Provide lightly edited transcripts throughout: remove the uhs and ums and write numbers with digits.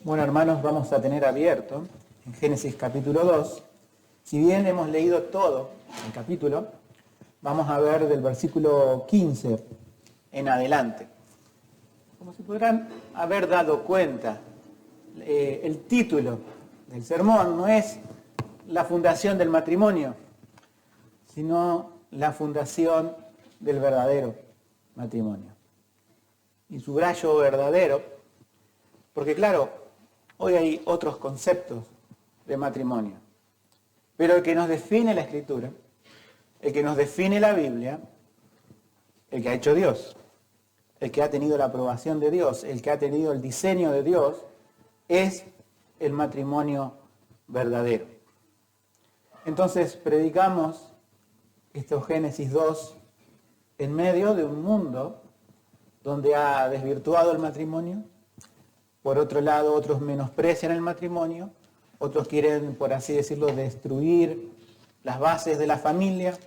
Bueno, hermanos, vamos a tener abierto en Génesis capítulo 2. Si bien hemos leído todo el capítulo, vamos a ver del versículo 15 en adelante. Como se podrán haber dado cuenta, el título del sermón no es la fundación del matrimonio, sino la fundación del verdadero matrimonio. Y subrayo verdadero, porque claro, hoy hay otros conceptos de matrimonio. Pero el que nos define la Escritura, el que nos define la Biblia, el que ha hecho Dios, el que ha tenido la aprobación de Dios, el que ha tenido el diseño de Dios, es el matrimonio verdadero. Entonces predicamos estos Génesis 2 en medio de un mundo donde ha desvirtuado el matrimonio. Por otro lado, otros menosprecian el matrimonio, otros quieren, por así decirlo, destruir las bases de la familia,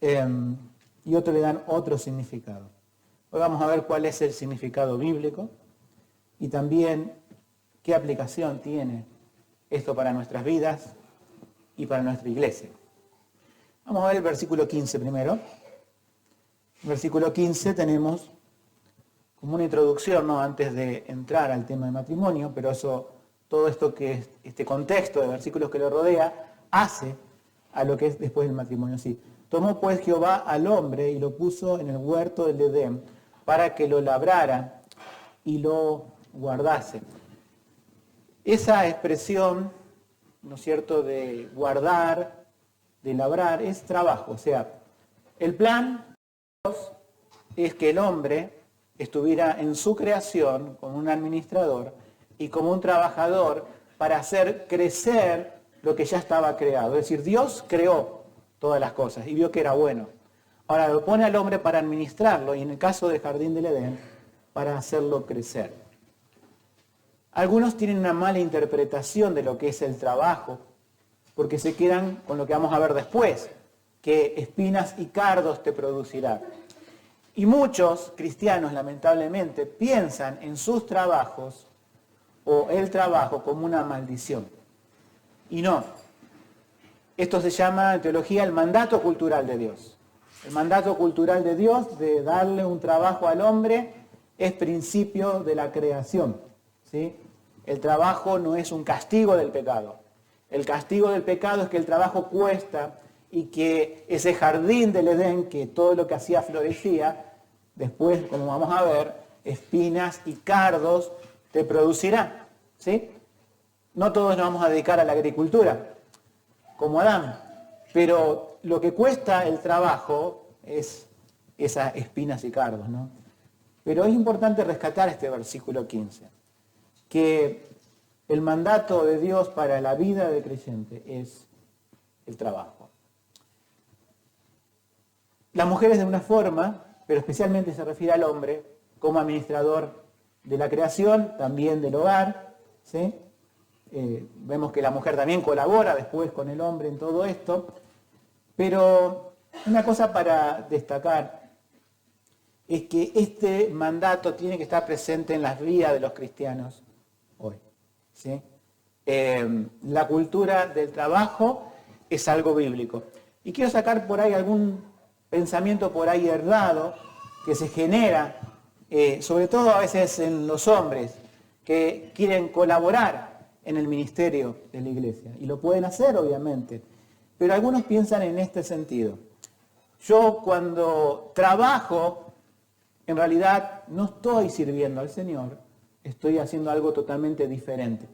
y otros le dan otro significado. Hoy vamos a ver cuál es el significado bíblico y también qué aplicación tiene esto para nuestras vidas y para nuestra iglesia. Vamos a ver el versículo 15 primero. En el versículo 15 tenemos como una introducción, ¿no?, antes de entrar al tema de matrimonio, pero todo esto que es este contexto de versículos que lo rodea, hace a lo que es después del matrimonio. Sí. Tomó pues Jehová al hombre y lo puso en el huerto del Edén para que lo labrara y lo guardase. Esa expresión, ¿no es cierto?, de guardar, de labrar, es trabajo. O sea, el plan de Dios es que el hombre estuviera en su creación como un administrador y como un trabajador para hacer crecer lo que ya estaba creado. Es decir, Dios creó todas las cosas y vio que era bueno. Ahora lo pone al hombre para administrarlo y en el caso del jardín del Edén, para hacerlo crecer. Algunos tienen una mala interpretación de lo que es el trabajo, porque se quedan con lo que vamos a ver después, que espinas y cardos te producirá. Y muchos cristianos, lamentablemente, piensan en sus trabajos o el trabajo como una maldición. Y no. Esto se llama en teología el mandato cultural de Dios. El mandato cultural de Dios de darle un trabajo al hombre es principio de la creación, ¿sí? El trabajo no es un castigo del pecado. El castigo del pecado es que el trabajo cuesta y que ese jardín del Edén, que todo lo que hacía florecía, después, como vamos a ver, espinas y cardos te producirá, ¿sí? No todos nos vamos a dedicar a la agricultura, como Adán, pero lo que cuesta el trabajo es esas espinas y cardos, ¿no? Pero es importante rescatar este versículo 15, que el mandato de Dios para la vida del creyente es el trabajo. Las mujeres de una forma, pero especialmente se refiere al hombre como administrador de la creación, también del hogar, ¿sí? Vemos que la mujer también colabora después con el hombre en todo esto, pero una cosa para destacar es que este mandato tiene que estar presente en las vidas de los cristianos hoy, ¿sí? La cultura del trabajo es algo bíblico. Y quiero sacar por ahí algún pensamiento por ahí errado que se genera, sobre todo a veces en los hombres, que quieren colaborar en el ministerio de la iglesia. Y lo pueden hacer, obviamente. Pero algunos piensan en este sentido. Yo cuando trabajo, en realidad no estoy sirviendo al Señor, estoy haciendo algo totalmente diferente.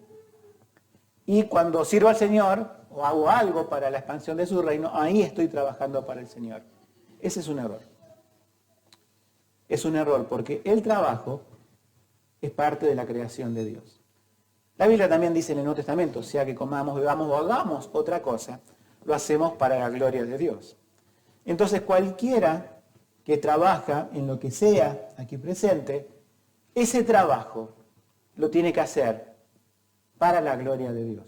Y cuando sirvo al Señor, o hago algo para la expansión de su reino, ahí estoy trabajando para el Señor. Ese es un error. Es un error porque el trabajo es parte de la creación de Dios. La Biblia también dice en el Nuevo Testamento, sea que comamos, bebamos o hagamos otra cosa, lo hacemos para la gloria de Dios. Entonces cualquiera que trabaja en lo que sea aquí presente, ese trabajo lo tiene que hacer para la gloria de Dios.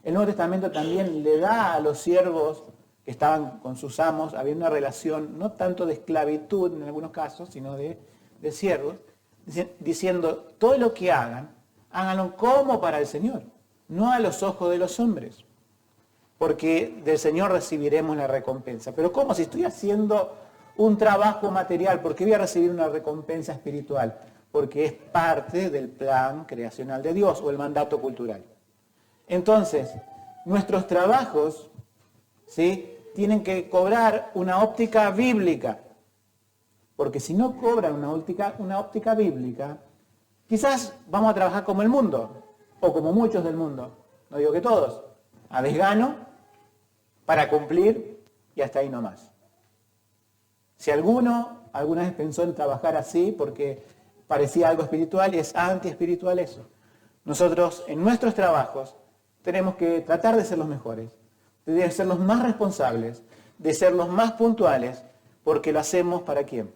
El Nuevo Testamento también le da a los siervos que estaban con sus amos, había una relación no tanto de esclavitud en algunos casos, sino de siervos, diciendo, todo lo que hagan, háganlo como para el Señor, no a los ojos de los hombres, porque del Señor recibiremos la recompensa. Pero ¿cómo? Si estoy haciendo un trabajo material, ¿por qué voy a recibir una recompensa espiritual? Porque es parte del plan creacional de Dios o el mandato cultural. Entonces, nuestros trabajos, ¿sí?, tienen que cobrar una óptica bíblica. Porque si no cobran una óptica bíblica, quizás vamos a trabajar como el mundo, o como muchos del mundo, no digo que todos, a desgano, para cumplir y hasta ahí nomás. Si alguno alguna vez pensó en trabajar así porque parecía algo espiritual, es anti-espiritual eso. Nosotros en nuestros trabajos tenemos que tratar de ser los mejores, de ser los más responsables, de ser los más puntuales, porque lo hacemos ¿para quién?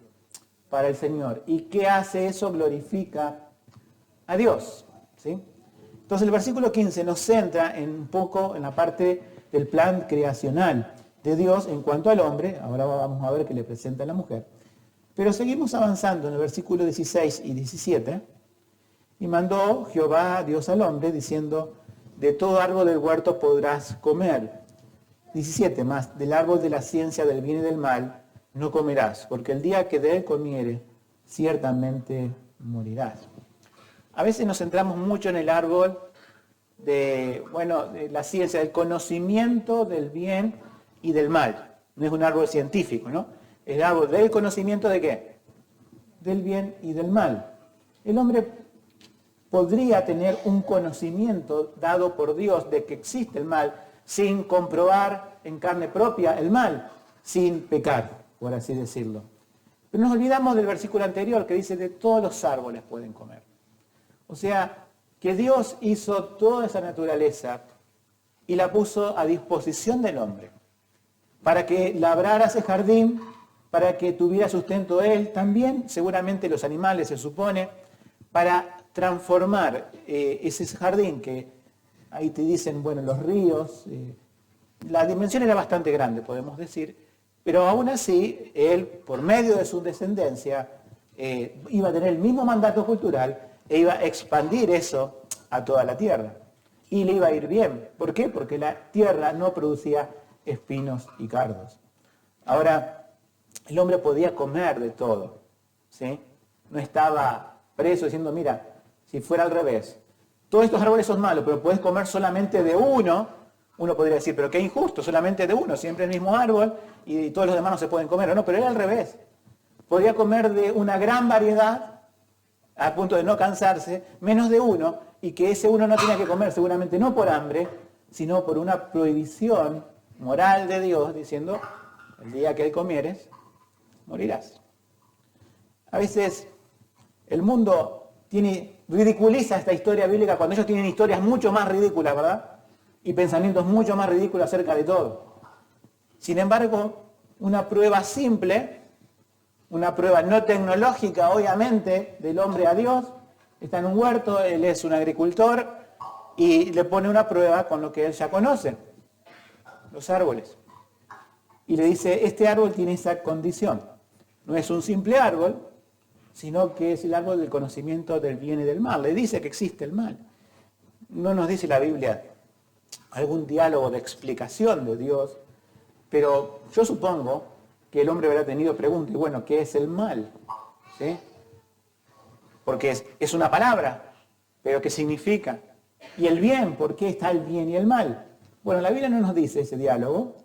Para el Señor. ¿Y qué hace eso? Glorifica a Dios, ¿sí? Entonces el versículo 15 nos centra un poco en la parte del plan creacional de Dios en cuanto al hombre. Ahora vamos a ver qué le presenta a la mujer. Pero seguimos avanzando en el versículo 16 y 17. Y mandó Jehová Dios al hombre diciendo, de todo árbol del huerto podrás comer. 17 más, del árbol de la ciencia del bien y del mal no comerás, porque el día que de él comieres, ciertamente morirás. A veces nos centramos mucho en el árbol de la ciencia, del conocimiento del bien y del mal. No es un árbol científico, ¿no? El árbol del conocimiento ¿de qué? Del bien y del mal. El hombre podría tener un conocimiento dado por Dios de que existe el mal sin comprobar en carne propia el mal, sin pecar, por así decirlo. Pero nos olvidamos del versículo anterior que dice de todos los árboles pueden comer. O sea, que Dios hizo toda esa naturaleza y la puso a disposición del hombre para que labrara ese jardín, para que tuviera sustento él también, seguramente los animales se supone, para transformar ese jardín que ahí te dicen, los ríos, la dimensión era bastante grande, podemos decir, pero aún así, él, por medio de su descendencia, iba a tener el mismo mandato cultural e iba a expandir eso a toda la tierra. Y le iba a ir bien. ¿Por qué? Porque la tierra no producía espinos y cardos. Ahora, el hombre podía comer de todo, ¿sí? No estaba preso diciendo, mira, si fuera al revés, todos estos árboles son malos, pero puedes comer solamente de uno. Uno podría decir, pero qué injusto, solamente de uno, siempre el mismo árbol y todos los demás no se pueden comer. O no, pero era al revés. Podía comer de una gran variedad, a punto de no cansarse, menos de uno, y que ese uno no tenía que comer seguramente no por hambre, sino por una prohibición moral de Dios, diciendo, el día que él comieres, morirás. A veces el mundo ridiculiza esta historia bíblica cuando ellos tienen historias mucho más ridículas, ¿verdad? Y pensamientos mucho más ridículos acerca de todo. Sin embargo, una prueba simple, una prueba no tecnológica, obviamente, del hombre a Dios, está en un huerto, él es un agricultor y le pone una prueba con lo que él ya conoce, los árboles. Y le dice, este árbol tiene esa condición. No es un simple árbol, sino que es el árbol del conocimiento del bien y del mal. Le dice que existe el mal. No nos dice la Biblia algún diálogo de explicación de Dios, pero yo supongo que el hombre habrá tenido preguntas, y bueno, ¿qué es el mal? ¿Sí? Porque es una palabra, pero ¿qué significa? ¿Y el bien? ¿Por qué está el bien y el mal? Bueno, la Biblia no nos dice ese diálogo,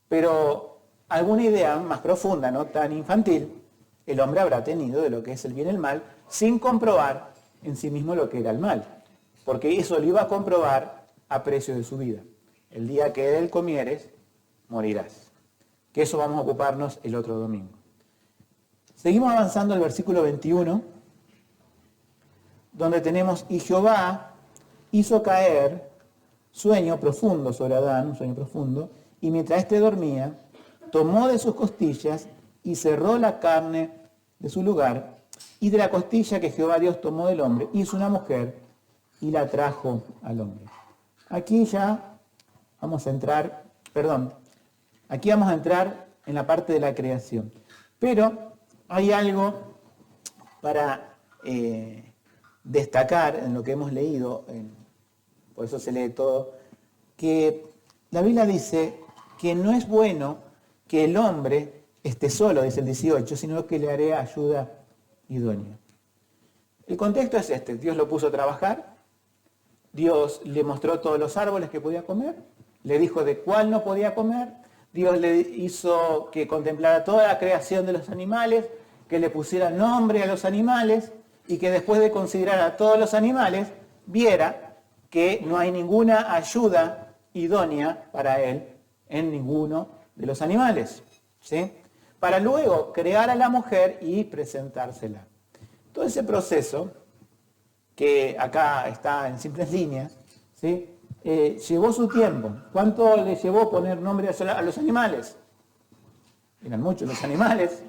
pero alguna idea más profunda, no tan infantil, el hombre habrá tenido de lo que es el bien y el mal, sin comprobar en sí mismo lo que era el mal. Porque eso lo iba a comprobar a precio de su vida. El día que de él comieres, morirás. Que eso vamos a ocuparnos el otro domingo. Seguimos avanzando al versículo 21, donde tenemos, y Jehová hizo caer sueño profundo sobre Adán, un sueño profundo, y mientras éste dormía, tomó de sus costillas y cerró la carne de su lugar, y de la costilla que Jehová Dios tomó del hombre, hizo una mujer y la trajo al hombre. Aquí ya vamos a entrar, aquí vamos a entrar en la parte de la creación. Pero hay algo para destacar en lo que hemos leído, por eso se lee todo, que la Biblia dice que no es bueno que el hombre esté solo, dice el 18, sino que le haré ayuda idónea. El contexto es este: Dios lo puso a trabajar, Dios le mostró todos los árboles que podía comer, le dijo de cuál no podía comer, Dios le hizo que contemplara toda la creación de los animales, que le pusiera nombre a los animales y que después de considerar a todos los animales, viera que no hay ninguna ayuda idónea para él en ninguno de los animales, ¿sí? Para luego crear a la mujer y presentársela. Todo ese proceso, que acá está en simples líneas, ¿sí? Llevó su tiempo. ¿Cuánto le llevó poner nombre a los animales? Eran muchos los animales.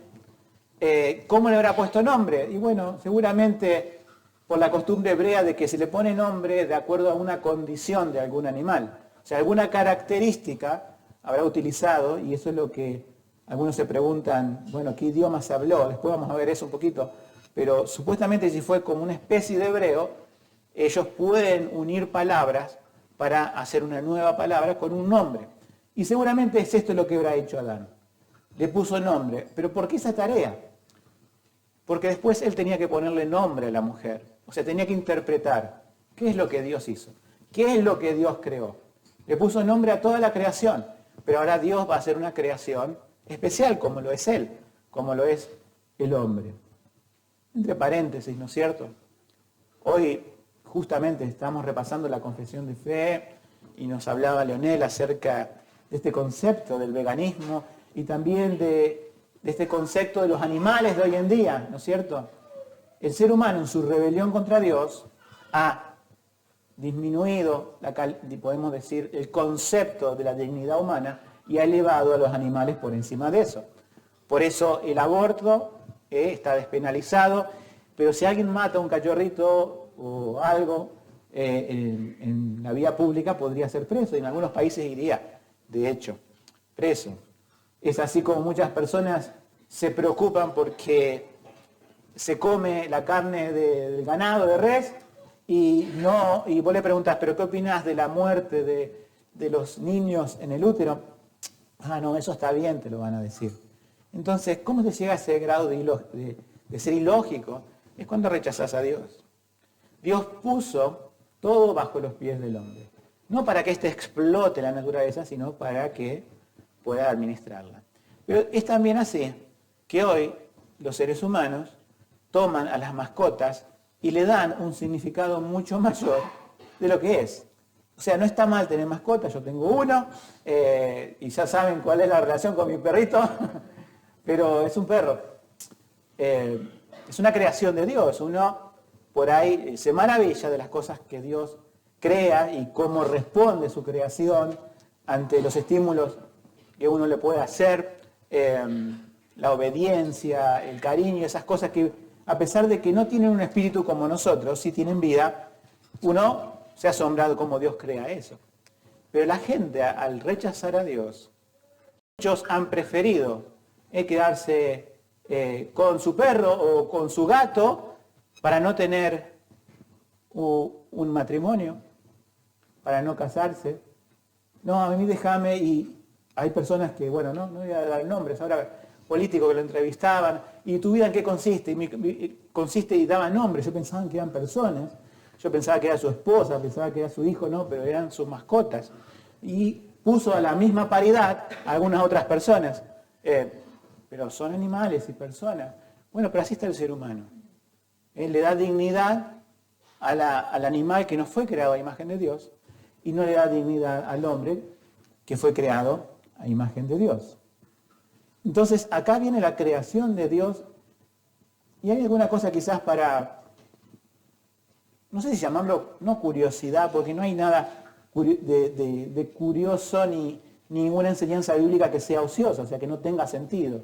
¿Cómo le habrá puesto nombre? Y bueno, seguramente por la costumbre hebrea de que se le pone nombre de acuerdo a una condición de algún animal. O sea, alguna característica habrá utilizado, y eso es lo que algunos se preguntan, bueno, ¿qué idioma se habló? Después vamos a ver eso un poquito. Pero supuestamente si fue como una especie de hebreo, ellos pueden unir palabras para hacer una nueva palabra con un nombre. Y seguramente es esto lo que habrá hecho Adán. Le puso nombre. ¿Pero por qué esa tarea? Porque después él tenía que ponerle nombre a la mujer. O sea, tenía que interpretar qué es lo que Dios hizo, qué es lo que Dios creó. Le puso nombre a toda la creación, pero ahora Dios va a hacer una creación especial, como lo es él, como lo es el hombre. Entre paréntesis, ¿no es cierto? Hoy justamente estamos repasando la confesión de fe y nos hablaba Leonel acerca de este concepto del veganismo y también de este concepto de los animales de hoy en día, ¿no es cierto? El ser humano en su rebelión contra Dios ha disminuido, podemos decir, el concepto de la dignidad humana y ha elevado a los animales por encima de eso. Por eso el aborto está despenalizado, pero si alguien mata a un cachorrito o algo en la vía pública podría ser preso, y en algunos países iría, de hecho, preso. Es así como muchas personas se preocupan porque se come la carne del ganado, de res, y vos le preguntás, ¿pero qué opinás de la muerte de los niños en el útero? Ah, no, eso está bien, te lo van a decir. Entonces, ¿cómo se llega a ese grado de ser ilógico? Es cuando rechazás a Dios. Dios puso todo bajo los pies del hombre. No para que éste explote la naturaleza, sino para que pueda administrarla. Pero es también así que hoy los seres humanos toman a las mascotas y le dan un significado mucho mayor de lo que es. O sea, no está mal tener mascotas, yo tengo uno, y ya saben cuál es la relación con mi perrito, pero es un perro. Es una creación de Dios. Uno por ahí se maravilla de las cosas que Dios crea y cómo responde su creación ante los estímulos que uno le puede hacer, la obediencia, el cariño, esas cosas que a pesar de que no tienen un espíritu como nosotros, sí tienen vida, uno se asombra de cómo Dios crea eso. Pero la gente, al rechazar a Dios, muchos han preferido quedarse con su perro o con su gato para no tener un matrimonio, para no casarse. No, a mí déjame, y hay personas que, bueno, no voy a dar nombres, ahora políticos que lo entrevistaban, ¿y tu vida en qué consiste? Consiste y daban nombres, yo pensaba que eran personas, yo pensaba que era su esposa, pensaba que era su hijo, no, pero eran sus mascotas. Y puso a la misma paridad a algunas otras personas, pero son animales y personas. Bueno, pero así está el ser humano. Él le da dignidad al animal que no fue creado a imagen de Dios y no le da dignidad al hombre que fue creado a imagen de Dios. Entonces, acá viene la creación de Dios y hay alguna cosa quizás para, no sé si llamarlo, no curiosidad, porque no hay nada de curioso ni ninguna enseñanza bíblica que sea ociosa, o sea, que no tenga sentido.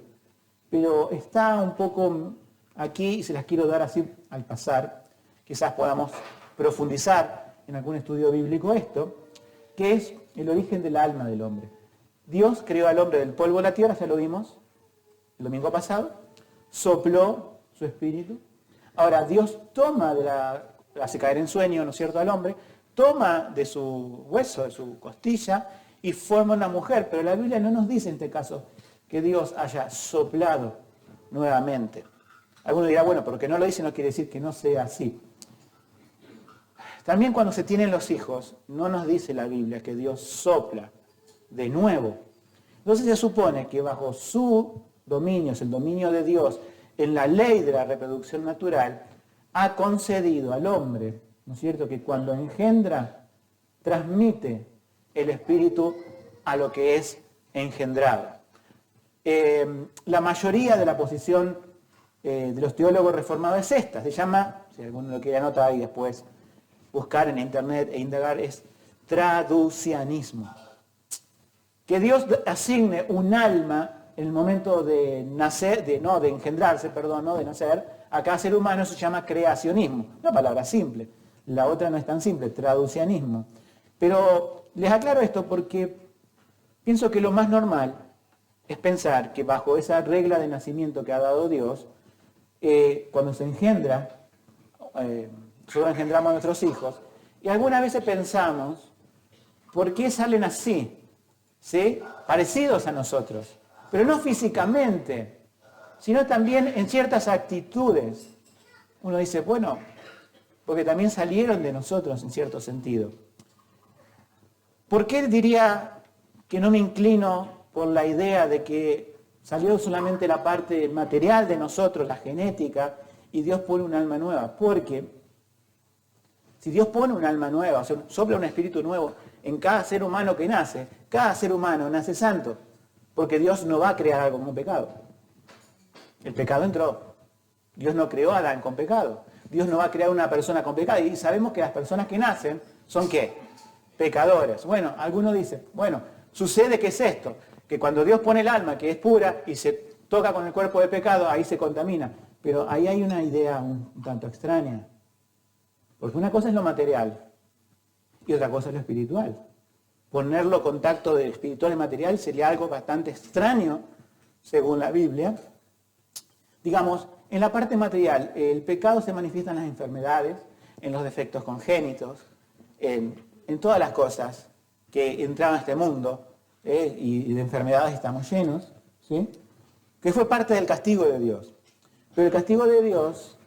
Pero está un poco aquí y se las quiero dar así al pasar. Quizás podamos profundizar en algún estudio bíblico esto, que es el origen del alma del hombre. Dios creó al hombre del polvo de la tierra, ya lo vimos el domingo pasado, sopló su espíritu. Ahora, Dios toma de la hace caer en sueño, ¿no es cierto?, al hombre, toma de su hueso, de su costilla, y forma una mujer. Pero la Biblia no nos dice en este caso que Dios haya soplado nuevamente. Alguno dirá, bueno, porque no lo dice no quiere decir que no sea así. También cuando se tienen los hijos, no nos dice la Biblia que Dios sopla de nuevo. Entonces se supone que bajo su dominio, es el dominio de Dios, en la ley de la reproducción natural, ha concedido al hombre, ¿no es cierto?, que cuando engendra, transmite el espíritu a lo que es engendrado. La mayoría de la posición de los teólogos reformados es esta, se llama, si alguno lo quiere anotar y después buscar en internet e indagar, es traducianismo. Que Dios asigne un alma en el momento de nacer, de engendrarse, no de nacer, a cada ser humano, se llama creacionismo. Una palabra simple. La otra no es tan simple, traducianismo. Pero les aclaro esto porque pienso que lo más normal es pensar que bajo esa regla de nacimiento que ha dado Dios, cuando se engendra, nosotros engendramos a nuestros hijos, y algunas veces pensamos, ¿por qué salen así? ¿Sí? Parecidos a nosotros, pero no físicamente, sino también en ciertas actitudes. Uno dice, bueno, porque también salieron de nosotros en cierto sentido. ¿Por qué diría que no me inclino por la idea de que salió solamente la parte material de nosotros, la genética, y Dios pone un alma nueva? Porque si Dios pone un alma nueva, o sea, sopla un espíritu nuevo en cada ser humano que nace, cada ser humano nace santo, porque Dios no va a crear algo con pecado. El pecado entró. Dios no creó a Adán con pecado. Dios no va a crear una persona con pecado. Y sabemos que las personas que nacen son ¿qué? Pecadores. Bueno, algunos dicen, bueno, sucede que es esto, que cuando Dios pone el alma, que es pura, y se toca con el cuerpo de pecado, ahí se contamina. Pero ahí hay una idea un tanto extraña. Porque una cosa es lo material y otra cosa es lo espiritual. Ponerlo en contacto de espiritual y material sería algo bastante extraño, según la Biblia. Digamos, en la parte material, el pecado se manifiesta en las enfermedades, en los defectos congénitos, en todas las cosas que entraron a este mundo, y de enfermedades estamos llenos, ¿sí? Que fue parte del castigo de Dios. Pero el castigo de Dios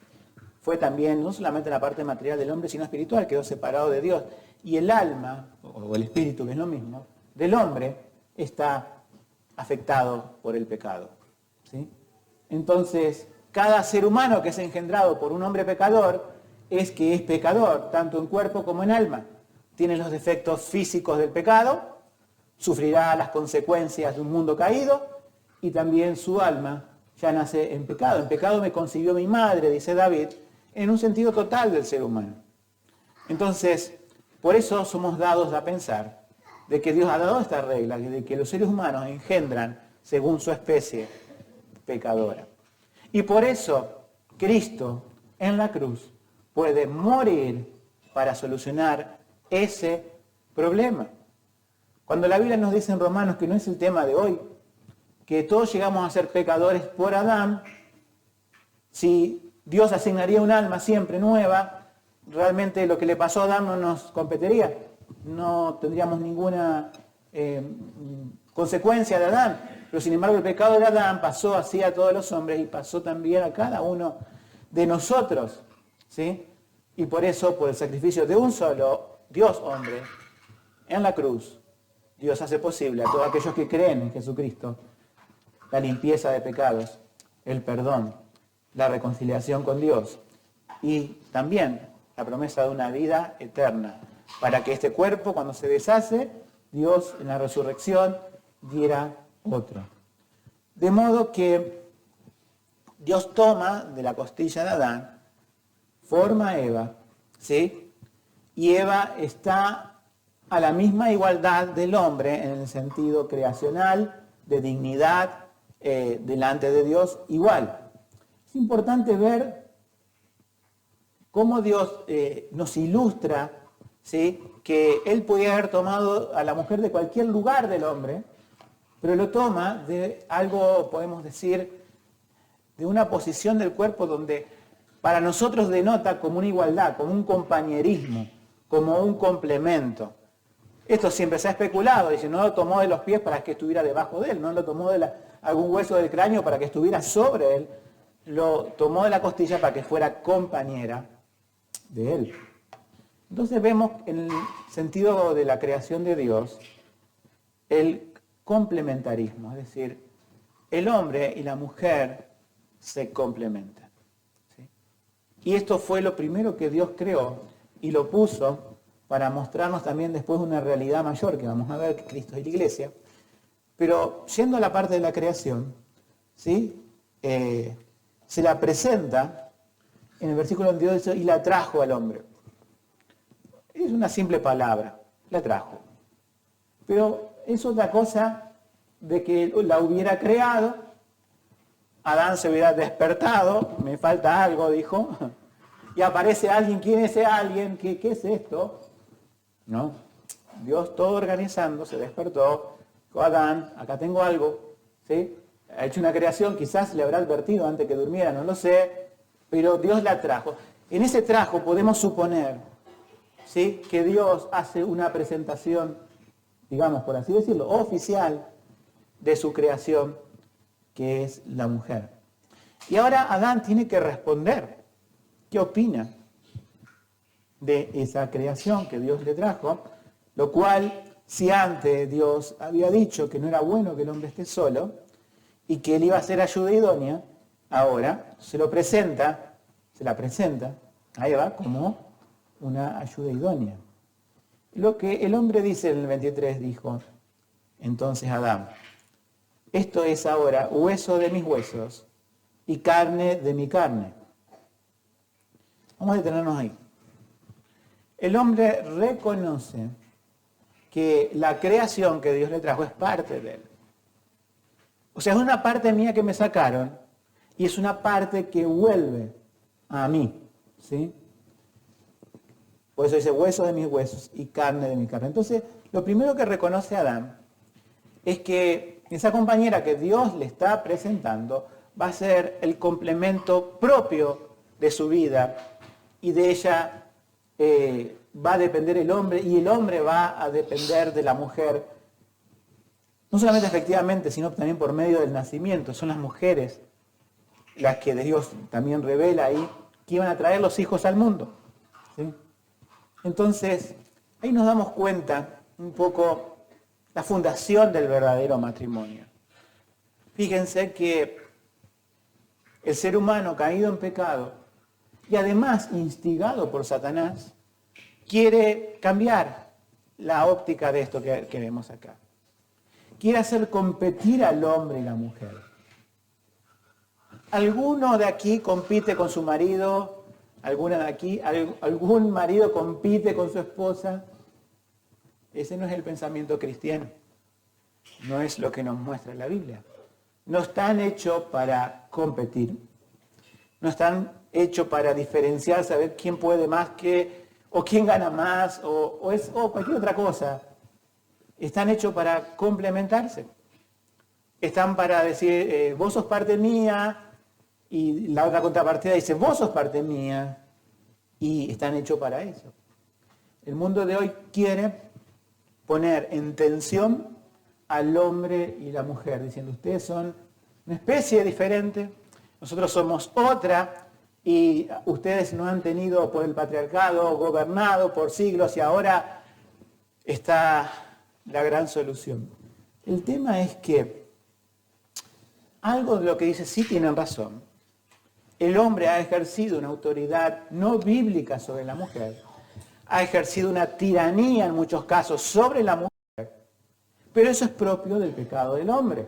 fue también, no solamente la parte material del hombre, sino espiritual, quedó separado de Dios. Y el alma, o el espíritu, que es lo mismo, del hombre, está afectado por el pecado, ¿sí? Entonces, cada ser humano que es engendrado por un hombre pecador es que es pecador, tanto en cuerpo como en alma. Tiene los defectos físicos del pecado, sufrirá las consecuencias de un mundo caído, y también su alma ya nace en pecado. En pecado me concibió mi madre, dice David, en un sentido total del ser humano. Entonces, por eso somos dados a pensar de que Dios ha dado esta regla, de que los seres humanos engendran según su especie pecadora. Y por eso Cristo en la cruz puede morir para solucionar ese problema. Cuando la Biblia nos dice en Romanos, que no es el tema de hoy, que todos llegamos a ser pecadores por Adán, si Dios asignaría un alma siempre nueva, realmente lo que le pasó a Adán no nos competiría, no tendríamos ninguna consecuencia de Adán. Pero sin embargo el pecado de Adán pasó así a todos los hombres y pasó también a cada uno de nosotros, ¿sí? Y por eso, por el sacrificio de un solo Dios hombre en la cruz, Dios hace posible a todos aquellos que creen en Jesucristo la limpieza de pecados, el perdón, la reconciliación con Dios y también la promesa de una vida eterna, para que este cuerpo, cuando se deshace, Dios en la resurrección diera otro. De modo que Dios toma de la costilla de Adán, forma a Eva, ¿sí? Y Eva está a la misma igualdad del hombre en el sentido creacional, de dignidad, delante de Dios, igual. Es importante ver cómo Dios nos ilustra, ¿sí? Que Él podía haber tomado a la mujer de cualquier lugar del hombre, pero lo toma de algo, podemos decir, de una posición del cuerpo donde para nosotros denota como una igualdad, como un compañerismo, como un complemento. Esto siempre se ha especulado, dice, no lo tomó de los pies para que estuviera debajo de él, no lo tomó de algún hueso del cráneo para que estuviera sobre él, lo tomó de la costilla para que fuera compañera de él. Entonces vemos en el sentido de la creación de Dios el complementarismo, es decir, el hombre y la mujer se complementan. ¿Sí? Y esto fue lo primero que Dios creó y lo puso para mostrarnos también después una realidad mayor que vamos a ver, que Cristo es la iglesia. Pero yendo a la parte de la creación, ¿sí? Se la presenta en el versículo 22, y la trajo al hombre. Es una simple palabra, la trajo. Pero es otra cosa de que la hubiera creado, Adán se hubiera despertado, me falta algo, dijo, y aparece alguien, ¿quién es ese alguien? ¿Qué es esto? ¿No? Dios todo organizando, se despertó, dijo, Adán, acá tengo algo, ¿sí? Ha hecho una creación, quizás le habrá advertido antes que durmiera, no lo sé, pero Dios la trajo. En ese trajo podemos suponer, ¿sí?, que Dios hace una presentación, digamos, por así decirlo, oficial de su creación, que es la mujer. Y ahora Adán tiene que responder. ¿Qué opina de esa creación que Dios le trajo? Lo cual, si antes Dios había dicho que no era bueno que el hombre esté solo y que él iba a ser ayuda idónea, ahora se la presenta a Eva como una ayuda idónea. Lo que el hombre dice en el 23 dijo, entonces Adán, esto es ahora hueso de mis huesos y carne de mi carne. Vamos a detenernos ahí. El hombre reconoce que la creación que Dios le trajo es parte de él. O sea, es una parte mía que me sacaron y es una parte que vuelve a mí, ¿sí? Por eso dice hueso de mis huesos y carne de mi carne. Entonces, lo primero que reconoce Adán es que esa compañera que Dios le está presentando va a ser el complemento propio de su vida y de ella va a depender el hombre y el hombre va a depender de la mujer, no solamente efectivamente, sino también por medio del nacimiento. Son las mujeres las que Dios también revela ahí que iban a traer los hijos al mundo, ¿sí? Entonces, ahí nos damos cuenta un poco la fundación del verdadero matrimonio. Fíjense que el ser humano caído en pecado y además instigado por Satanás, quiere cambiar la óptica de esto que vemos acá. Quiere hacer competir al hombre y la mujer. ¿Alguno de aquí compite con su marido? ¿Alguna de aquí? ¿Algún marido compite con su esposa? Ese no es el pensamiento cristiano. No es lo que nos muestra la Biblia. No están hechos para competir. No están hechos para diferenciar, saber quién puede más que, o quién gana más, o cualquier otra cosa. Están hechos para complementarse. Están para decir, vos sos parte mía, y la otra contrapartida dice, vos sos parte mía, y están hechos para eso. El mundo de hoy quiere poner en tensión al hombre y la mujer, diciendo, ustedes son una especie diferente, nosotros somos otra, y ustedes no han tenido por el patriarcado gobernado por siglos, y ahora está la gran solución. El tema es que algo de lo que dice sí tienen razón. El hombre ha ejercido una autoridad no bíblica sobre la mujer, ha ejercido una tiranía en muchos casos sobre la mujer, pero eso es propio del pecado del hombre.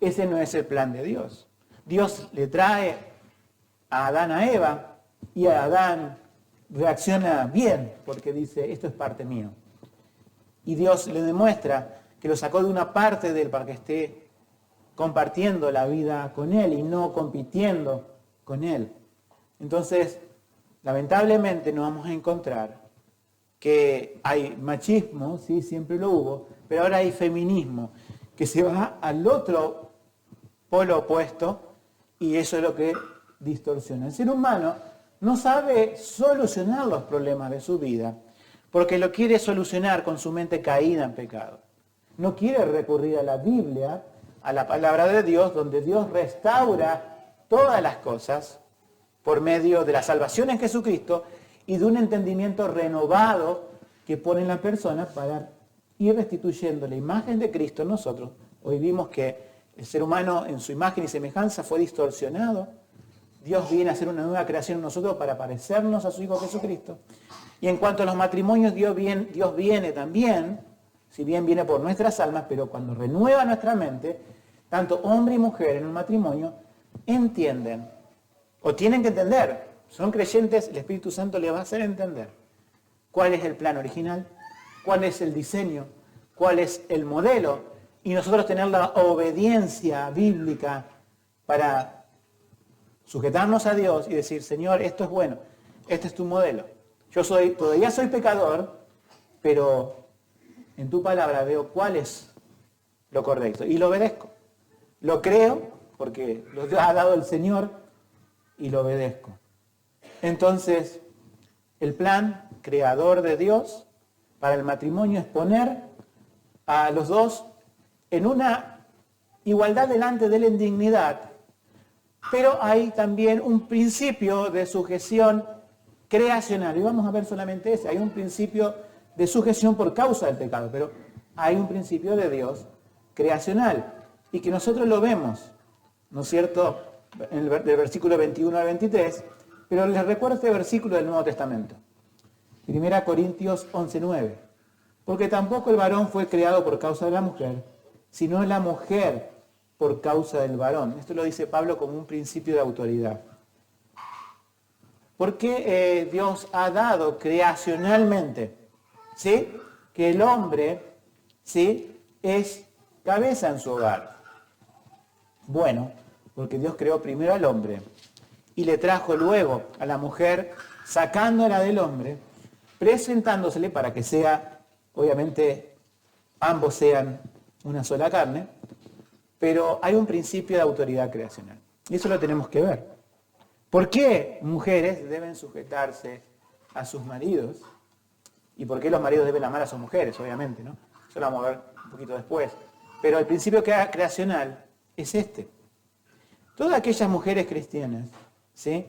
Ese no es el plan de Dios. Dios le trae a Adán a Eva y a Adán reacciona bien porque dice, esto es parte mío. Y Dios le demuestra que lo sacó de una parte de él para que esté compartiendo la vida con él y no compitiendo con él. Entonces, lamentablemente nos vamos a encontrar que hay machismo, sí, siempre lo hubo, pero ahora hay feminismo, que se va al otro polo opuesto y eso es lo que distorsiona. El ser humano no sabe solucionar los problemas de su vida, porque lo quiere solucionar con su mente caída en pecado. No quiere recurrir a la Biblia, a la palabra de Dios, donde Dios restaura todas las cosas por medio de la salvación en Jesucristo y de un entendimiento renovado que pone en la persona para ir restituyendo la imagen de Cristo en nosotros. Hoy vimos que el ser humano en su imagen y semejanza fue distorsionado. Dios viene a hacer una nueva creación en nosotros para parecernos a su Hijo Jesucristo. Y en cuanto a los matrimonios, Dios viene también, si bien viene por nuestras almas, pero cuando renueva nuestra mente, tanto hombre y mujer en un matrimonio entienden, o tienen que entender, son creyentes, el Espíritu Santo les va a hacer entender cuál es el plan original, cuál es el diseño, cuál es el modelo, y nosotros tener la obediencia bíblica para sujetarnos a Dios y decir, Señor, esto es bueno, este es tu modelo. Todavía soy pecador, pero en tu palabra veo cuál es lo correcto y lo obedezco. Lo creo porque lo ha dado el Señor y lo obedezco. Entonces, el plan creador de Dios para el matrimonio es poner a los dos en una igualdad delante de la indignidad, pero hay también un principio de sujeción creacional, y vamos a ver solamente ese. Hay un principio de sujeción por causa del pecado, pero hay un principio de Dios creacional, y que nosotros lo vemos, ¿no es cierto?, del versículo 21 al 23, pero les recuerdo este versículo del Nuevo Testamento. 1 Corintios 11:9. Porque tampoco el varón fue creado por causa de la mujer, sino la mujer por causa del varón. Esto lo dice Pablo como un principio de autoridad. Porque Dios ha dado creacionalmente, ¿sí?, que el hombre, ¿sí?, es cabeza en su hogar. Bueno, porque Dios creó primero al hombre y le trajo luego a la mujer, sacándola del hombre, presentándosele para que sea, obviamente, ambos sean una sola carne, pero hay un principio de autoridad creacional. Y eso lo tenemos que ver. ¿Por qué mujeres deben sujetarse a sus maridos? ¿Y por qué los maridos deben amar a sus mujeres? Obviamente, ¿no? Eso lo vamos a ver un poquito después. Pero el principio creacional es este. Todas aquellas mujeres cristianas, ¿sí?,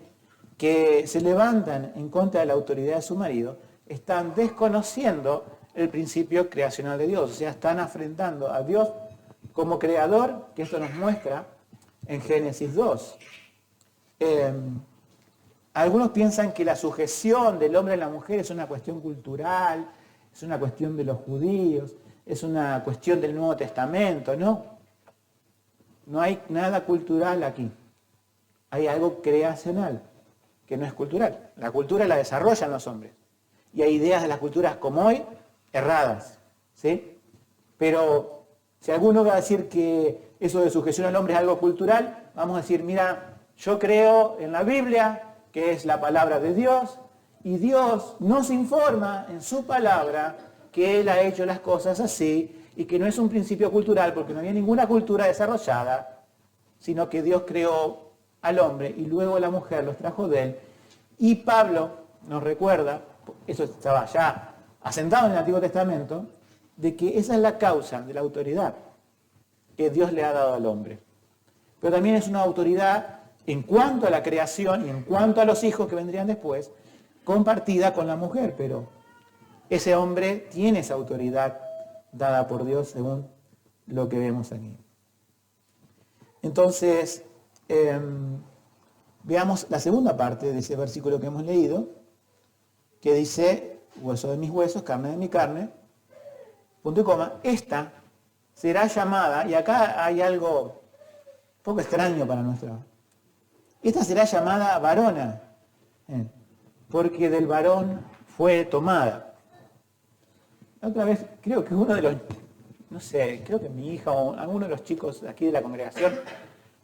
que se levantan en contra de la autoridad de su marido, están desconociendo el principio creacional de Dios. O sea, están afrentando a Dios como creador, que esto nos muestra en Génesis 2. Algunos piensan que la sujeción del hombre a la mujer es una cuestión cultural, es una cuestión de los judíos, es una cuestión del Nuevo Testamento. No hay nada cultural aquí. Hay algo creacional, que no es cultural. La cultura la desarrollan los hombres. Y hay ideas de las culturas como hoy, erradas, ¿sí? Pero si alguno va a decir que eso de sujeción al hombre es algo cultural, vamos a decir, mira, yo creo en la Biblia, que es la palabra de Dios, y Dios nos informa en su palabra que Él ha hecho las cosas así, y que no es un principio cultural, porque no había ninguna cultura desarrollada, sino que Dios creó al hombre y luego la mujer los trajo de Él. Y Pablo nos recuerda, eso estaba ya asentado en el Antiguo Testamento, de que esa es la causa de la autoridad que Dios le ha dado al hombre. Pero también es una autoridad en cuanto a la creación y en cuanto a los hijos que vendrían después, compartida con la mujer, pero ese hombre tiene esa autoridad dada por Dios según lo que vemos aquí. Entonces, veamos la segunda parte de ese versículo que hemos leído, que dice, hueso de mis huesos, carne de mi carne, punto y coma, esta será llamada, y acá hay algo un poco extraño para esta será llamada varona, porque del varón fue tomada. La otra vez, creo que uno de los, no sé, creo que mi hija o alguno de los chicos aquí de la congregación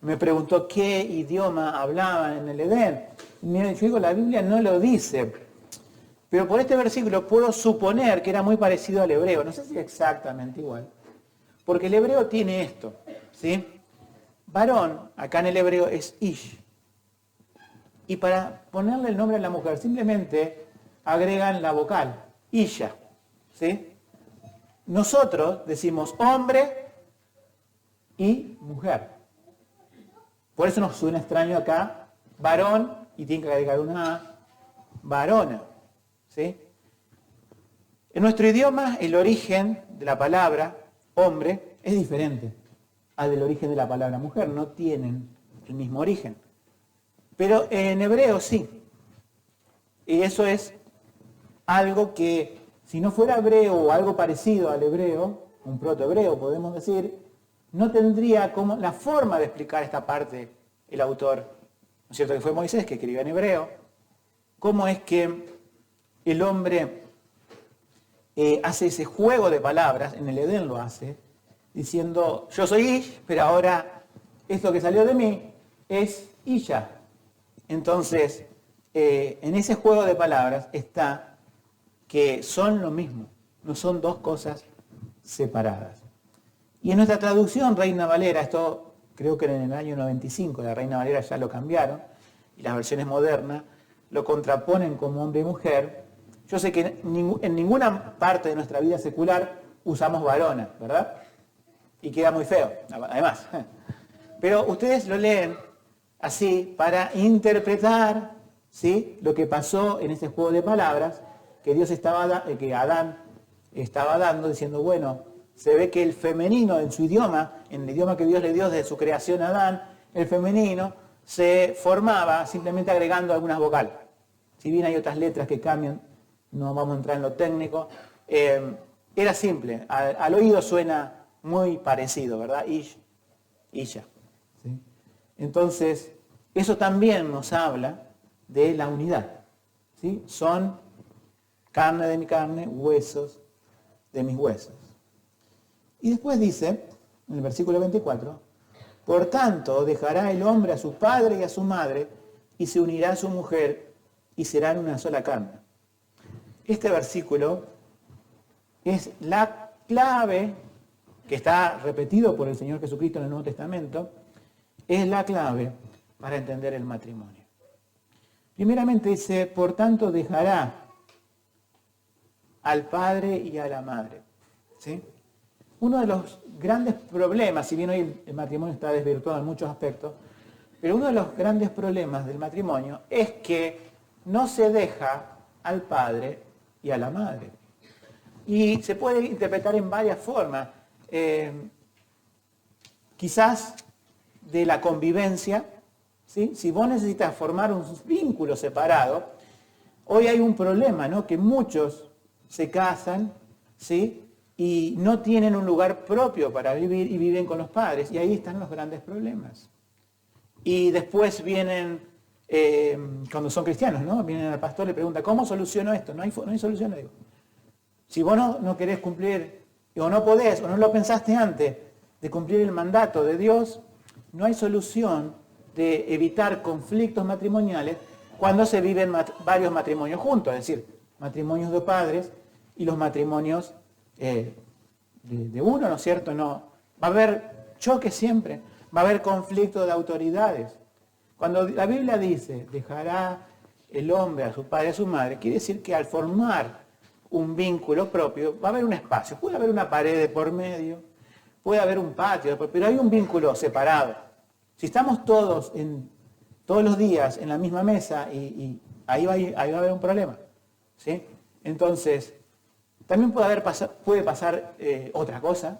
me preguntó qué idioma hablaban en el Edén. Yo digo, la Biblia no lo dice, pero por este versículo puedo suponer que era muy parecido al hebreo, no sé si exactamente igual, porque el hebreo tiene esto, ¿sí? Varón, acá en el hebreo es ish. Y para ponerle el nombre a la mujer, simplemente agregan la vocal, Isha, ¿sí? Nosotros decimos hombre y mujer. Por eso nos suena extraño acá, varón, y tiene que agregar una A, varona, ¿sí? En nuestro idioma, el origen de la palabra hombre es diferente al del origen de la palabra mujer. No tienen el mismo origen. Pero en hebreo sí. Y eso es algo que, si no fuera hebreo o algo parecido al hebreo, un protohebreo podemos decir, no tendría como la forma de explicar esta parte el autor. ¿No es cierto? Que fue Moisés que escribió en hebreo. ¿Cómo es que el hombre hace ese juego de palabras? En el Edén lo hace, diciendo, yo soy Ish, pero ahora esto que salió de mí es Isha. Entonces, en ese juego de palabras está que son lo mismo, no son dos cosas separadas. Y en nuestra traducción, Reina Valera, esto creo que en el año 95, la Reina Valera ya lo cambiaron, y las versiones modernas lo contraponen como hombre y mujer. Yo sé que en ninguna parte de nuestra vida secular usamos varona, ¿verdad? Y queda muy feo, además. Pero ustedes lo leen así para interpretar, ¿sí?, lo que pasó en ese juego de palabras que que Adán estaba dando, diciendo, bueno, se ve que el femenino en su idioma, en el idioma que Dios le dio desde su creación a Adán, el femenino se formaba simplemente agregando algunas vocales. Si bien hay otras letras que cambian, no vamos a entrar en lo técnico, era simple, al oído suena muy parecido, ¿verdad? Ish, Isha. ¿Sí? Entonces, eso también nos habla de la unidad, ¿sí? Son carne de mi carne, huesos de mis huesos. Y después dice, en el versículo 24, por tanto dejará el hombre a su padre y a su madre, y se unirá a su mujer, y serán una sola carne. Este versículo es la clave, que está repetido por el Señor Jesucristo en el Nuevo Testamento, es la clave para entender el matrimonio. Primeramente dice, por tanto dejará al padre y a la madre. ¿Sí? Uno de los grandes problemas, si bien hoy el matrimonio está desvirtuado en muchos aspectos, pero uno de los grandes problemas del matrimonio es que no se deja al padre y a la madre. Y se puede interpretar en varias formas. Quizás de la convivencia, ¿sí? Si vos necesitas formar un vínculo separado, hoy hay un problema, ¿no? Que muchos se casan, ¿sí?, y no tienen un lugar propio para vivir y viven con los padres. Y ahí están los grandes problemas. Y después vienen, cuando son cristianos, ¿no? Vienen al pastor y le preguntan, ¿cómo soluciono esto? No hay solución, le digo. Si vos no querés cumplir, o no podés, o no lo pensaste antes de cumplir el mandato de Dios, no hay solución de evitar conflictos matrimoniales cuando se viven varios matrimonios juntos, es decir, matrimonios de padres y los matrimonios de uno, ¿no es cierto? No, va a haber choque siempre, va a haber conflicto de autoridades. Cuando la Biblia dice, dejará el hombre a su padre y a su madre, quiere decir que al formar un vínculo propio, va a haber un espacio, puede haber una pared de por medio, puede haber un patio, pero hay un vínculo separado. Si estamos todos los días en la misma mesa, y ahí va a haber un problema, ¿sí? Entonces, también puede pasar otra cosa.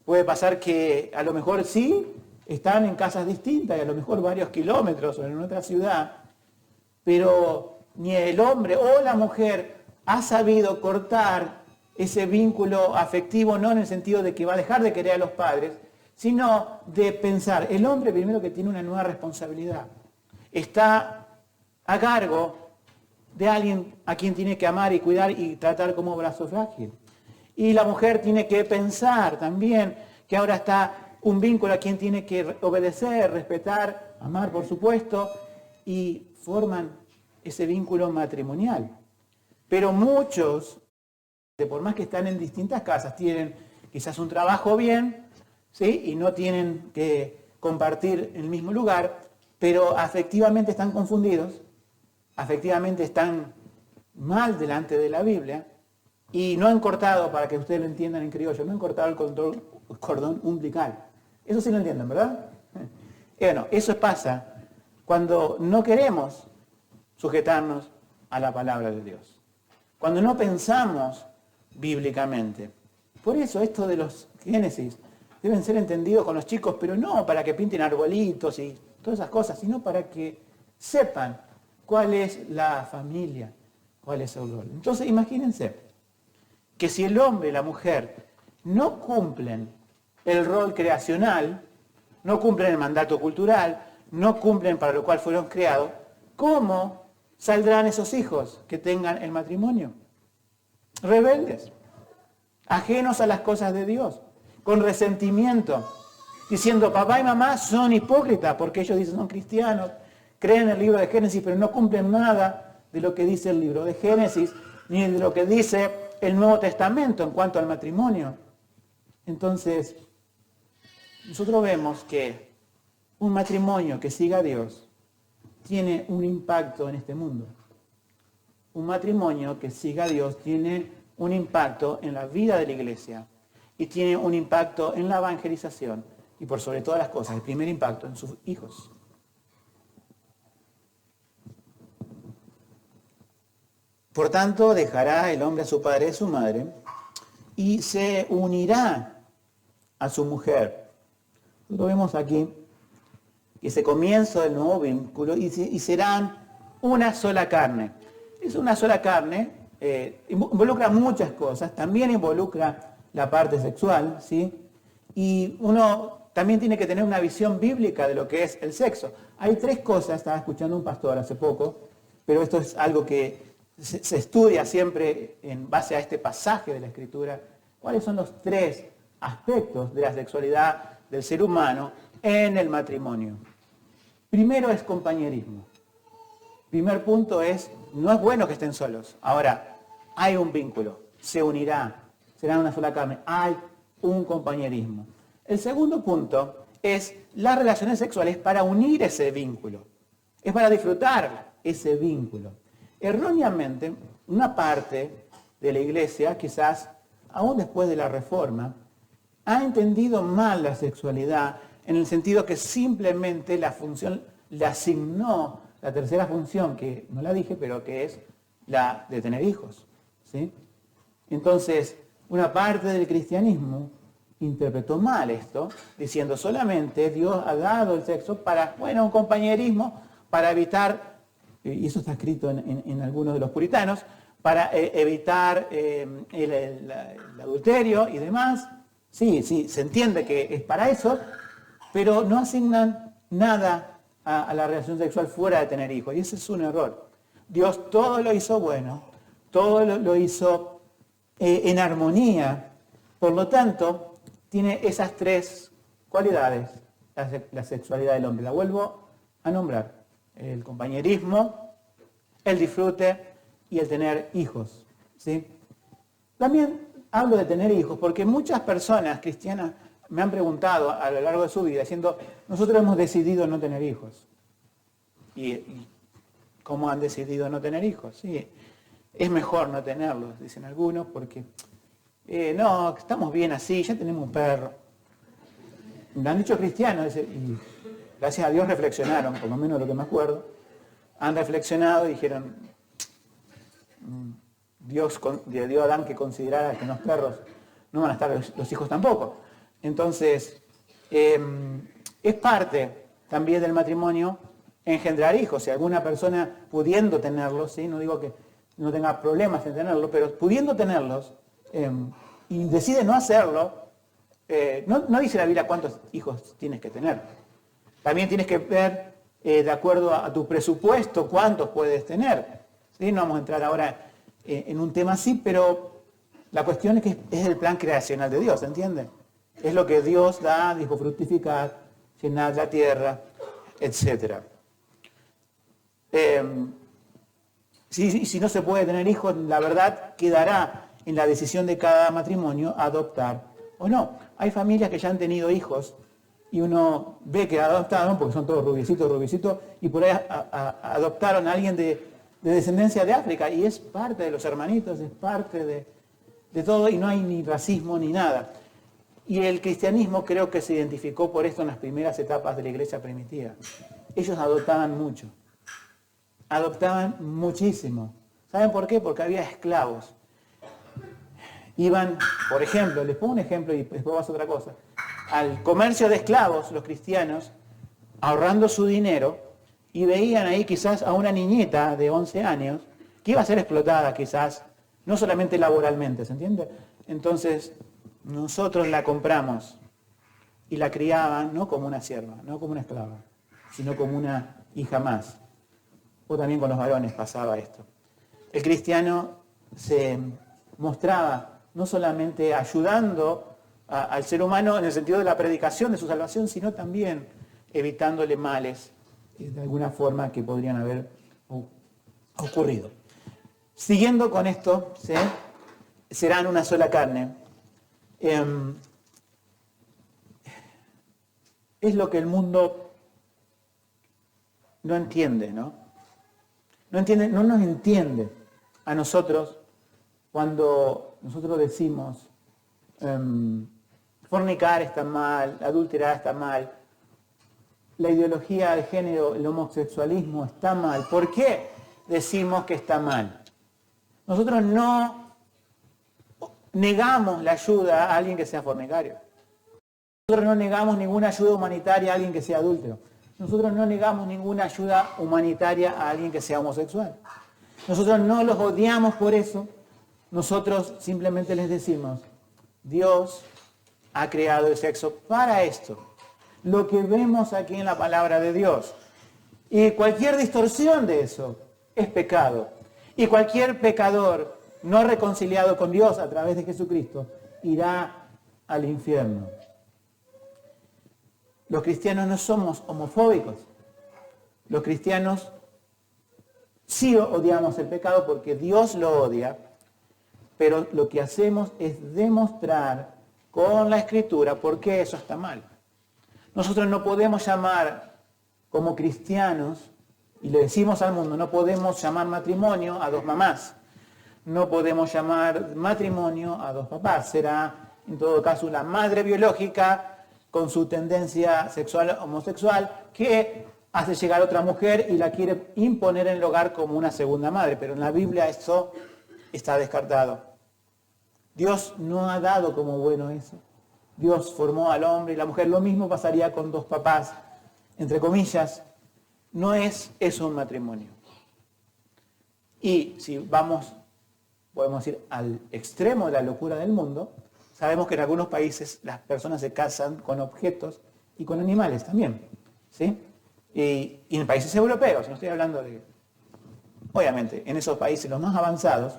Puede pasar que a lo mejor sí están en casas distintas y a lo mejor varios kilómetros o en otra ciudad, pero ni el hombre o la mujer ha sabido cortar ese vínculo afectivo, no en el sentido de que va a dejar de querer a los padres, sino de pensar, el hombre primero que tiene una nueva responsabilidad, está a cargo de alguien a quien tiene que amar y cuidar y tratar como brazo frágil. Y la mujer tiene que pensar también que ahora está un vínculo a quien tiene que obedecer, respetar, amar, por supuesto, y forman ese vínculo matrimonial. Pero muchos, por más que están en distintas casas, tienen quizás un trabajo bien, ¿sí?, y no tienen que compartir el mismo lugar, pero afectivamente están confundidos, afectivamente están mal delante de la Biblia y no han cortado, para que ustedes lo entiendan en criollo, no han cortado el cordón umbilical. Eso sí lo entienden, ¿verdad? Bueno, eso pasa cuando no queremos sujetarnos a la palabra de Dios, cuando no pensamos bíblicamente. Por eso esto de los Génesis deben ser entendidos con los chicos, pero no para que pinten arbolitos y todas esas cosas, sino para que sepan cuál es la familia, cuál es el rol. Entonces imagínense que si el hombre y la mujer no cumplen el rol creacional, no cumplen el mandato cultural, no cumplen para lo cual fueron creados, ¿cómo saldrán esos hijos que tengan el matrimonio? Rebeldes, ajenos a las cosas de Dios, con resentimiento, diciendo papá y mamá son hipócritas porque ellos dicen son cristianos, creen en el libro de Génesis, pero no cumplen nada de lo que dice el libro de Génesis, ni de lo que dice el Nuevo Testamento en cuanto al matrimonio. Entonces, nosotros vemos que un matrimonio que siga a Dios tiene un impacto en este mundo. Un matrimonio que siga a Dios tiene un impacto en la vida de la iglesia y tiene un impacto en la evangelización y por sobre todas las cosas, el primer impacto en sus hijos. Por tanto, dejará el hombre a su padre y a su madre y se unirá a su mujer. Lo vemos aquí, ese comienzo del nuevo vínculo y serán una sola carne. Es una sola carne, involucra muchas cosas, también involucra la parte sexual, ¿sí? Y uno también tiene que tener una visión bíblica de lo que es el sexo. Hay tres cosas, estaba escuchando un pastor hace poco, pero esto es algo que se estudia siempre en base a este pasaje de la Escritura. ¿Cuáles son los tres aspectos de la sexualidad del ser humano en el matrimonio? Primero es compañerismo. Primer punto es, no es bueno que estén solos. Ahora, hay un vínculo, se unirá, será una sola carne, hay un compañerismo. El segundo punto es las relaciones sexuales para unir ese vínculo. Es para disfrutar ese vínculo. Erróneamente, una parte de la iglesia, quizás aún después de la Reforma, ha entendido mal la sexualidad en el sentido que simplemente la función le asignó la tercera función, que no la dije, pero que es la de tener hijos, ¿sí? Entonces, una parte del cristianismo interpretó mal esto, diciendo solamente Dios ha dado el sexo para, bueno, un compañerismo, para evitar, y eso está escrito en algunos de los puritanos, para evitar el adulterio y demás. Sí, se entiende que es para eso, pero no asignan nada a la relación sexual fuera de tener hijos, y ese es un error. Dios todo lo hizo bueno, todo lo hizo en armonía, por lo tanto, tiene esas tres cualidades, la sexualidad del hombre. La vuelvo a nombrar: el compañerismo, el disfrute y el tener hijos, ¿sí? También hablo de tener hijos porque muchas personas cristianas me han preguntado a lo largo de su vida, diciendo, nosotros hemos decidido no tener hijos. ¿Y cómo han decidido no tener hijos? Sí, es mejor no tenerlos, dicen algunos, porque no, estamos bien así, ya tenemos un perro. Me han dicho cristianos, y gracias a Dios reflexionaron, por lo menos lo que me acuerdo, han reflexionado y dijeron, Dios le dio a Adán que considerara que los perros no van a estar los hijos tampoco. Entonces, es parte también del matrimonio engendrar hijos. Si alguna persona pudiendo tenerlos, ¿sí? No digo que no tenga problemas en tenerlos, pero pudiendo tenerlos y decide no hacerlo, no dice la Biblia cuántos hijos tienes que tener. También tienes que ver, de acuerdo a tu presupuesto, cuántos puedes tener, ¿sí? No vamos a entrar ahora en un tema así, pero la cuestión es que es el plan creacional de Dios, ¿entienden? Es lo que Dios da, dijo fructificar, llenar la tierra, etc. Si no se puede tener hijos, la verdad quedará en la decisión de cada matrimonio adoptar o no. Hay familias que ya han tenido hijos y uno ve que adoptaron, porque son todos rubiecitos, y por ahí adoptaron a alguien de descendencia de África, y es parte de los hermanitos, es parte de todo, y no hay ni racismo ni nada. Y el cristianismo creo que se identificó por esto en las primeras etapas de la iglesia primitiva. Ellos adoptaban mucho, adoptaban muchísimo. ¿Saben por qué? Porque había esclavos. Iban, por ejemplo, les pongo un ejemplo y después vas a otra cosa, al comercio de esclavos, los cristianos, ahorrando su dinero, y veían ahí quizás a una niñita de 11 años que iba a ser explotada quizás, no solamente laboralmente, ¿se entiende? Entonces, nosotros la compramos y la criaban no como una sierva, no como una esclava, sino como una hija más. O también con los varones pasaba esto. El cristiano se mostraba no solamente ayudando al ser humano en el sentido de la predicación de su salvación, sino también evitándole males de alguna forma que podrían haber ocurrido. Siguiendo con esto, ¿sí? Serán una sola carne. Es lo que el mundo no entiende, ¿no? No nos entiende a nosotros cuando nosotros decimos fornicar está mal, adulterar está mal, la ideología de género, el homosexualismo está mal. ¿Por qué decimos que está mal? Nosotros no negamos la ayuda a alguien que sea fornicario. Nosotros no negamos ninguna ayuda humanitaria a alguien que sea adúltero. Nosotros no negamos ninguna ayuda humanitaria a alguien que sea homosexual. Nosotros no los odiamos por eso. Nosotros simplemente les decimos, Dios ha creado el sexo para esto. Lo que vemos aquí en la palabra de Dios. Y cualquier distorsión de eso es pecado. Y cualquier pecador no reconciliado con Dios a través de Jesucristo irá al infierno. Los cristianos no somos homofóbicos. Los cristianos sí odiamos el pecado porque Dios lo odia, pero lo que hacemos es demostrar con la Escritura por qué eso está mal. Nosotros no podemos llamar como cristianos, y le decimos al mundo, no podemos llamar matrimonio a dos mamás. No podemos llamar matrimonio a dos papás. Será, en todo caso, la madre biológica con su tendencia sexual homosexual que hace llegar a otra mujer y la quiere imponer en el hogar como una segunda madre. Pero en la Biblia eso está descartado. Dios no ha dado como bueno eso. Dios formó al hombre y la mujer. Lo mismo pasaría con dos papás. Entre comillas, no es eso un matrimonio. Y si vamos, podemos decir, al extremo de la locura del mundo, sabemos que en algunos países las personas se casan con objetos y con animales también, ¿sí? Y en países europeos, no estoy hablando de... Obviamente, en esos países los más avanzados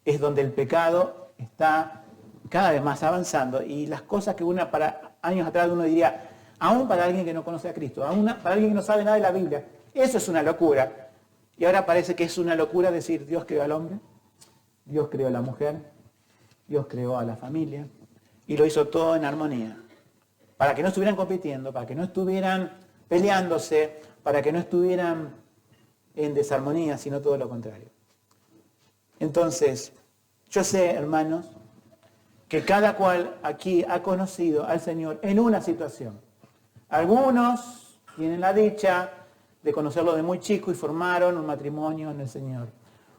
es donde el pecado está cada vez más avanzando y las cosas que para años atrás uno diría, aún para alguien que no conoce a Cristo, aún para alguien que no sabe nada de la Biblia, eso es una locura. Y ahora parece que es una locura decir, Dios creó al hombre, Dios creó a la mujer, Dios creó a la familia y lo hizo todo en armonía. Para que no estuvieran compitiendo, para que no estuvieran peleándose, para que no estuvieran en desarmonía, sino todo lo contrario. Entonces, yo sé, hermanos, que cada cual aquí ha conocido al Señor en una situación. Algunos tienen la dicha de conocerlo de muy chico y formaron un matrimonio en el Señor.